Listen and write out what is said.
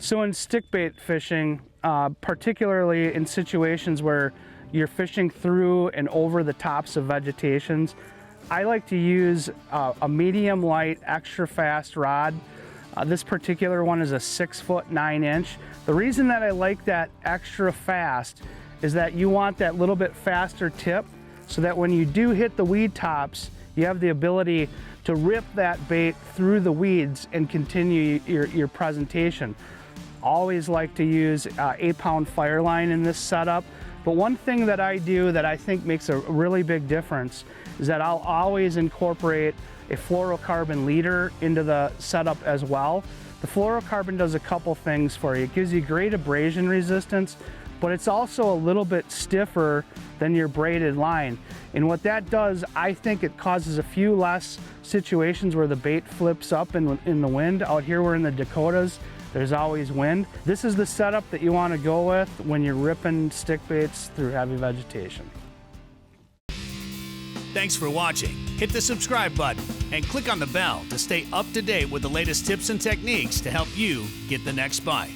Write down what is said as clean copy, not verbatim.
So in stickbait fishing, particularly in situations where you're fishing through and over the tops of vegetations, I like to use a medium light, extra fast rod. This particular one is a 6-foot 9-inch. The reason that I like that extra fast is that you want that little bit faster tip so that when you do hit the weed tops, you have the ability to rip that bait through the weeds and continue your presentation. Always like to use 8-pound fire line in this setup. But one thing that I do that I think makes a really big difference is that I'll always incorporate a fluorocarbon leader into the setup as well. The fluorocarbon does a couple things for you. It gives you great abrasion resistance, but it's also a little bit stiffer than your braided line. And what that does, I think it causes a few less situations where the bait flips up in the wind. Out here we're in the Dakotas, there's always wind. This is the setup that you want to go with when you're ripping stick baits through heavy vegetation. Thanks for watching. Hit the subscribe button and click on the bell to stay up to date with the latest tips and techniques to help you get the next bite.